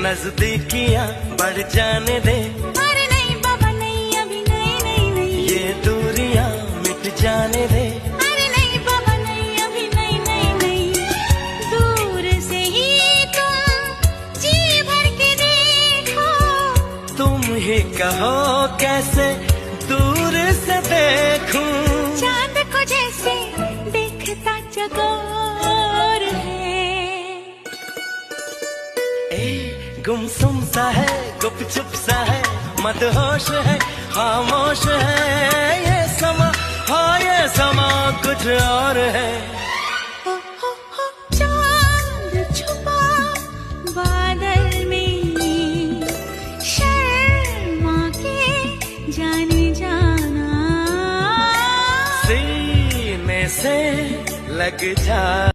नजदीकियां बढ़ जाने दे। अरे नहीं बाबा नहीं, अभी नहीं नहीं नहीं। ये दूरियां मिट जाने दे। अरे नहीं बाबा नहीं, अभी नहीं नहीं नहीं। दूर से ही तुम जी भर के देखो। तुम ही कहो कैसे दूर से देखूं। चांद को जैसे देखता चकोर है। गुमसुम सा है, गुपचुप सा है, मदहोश है, खामोश है ये समा। हाँ ये समा कुछ और है। चांद छुपा बादल में, शर्मा के जाने जाना। सीने से लग जा।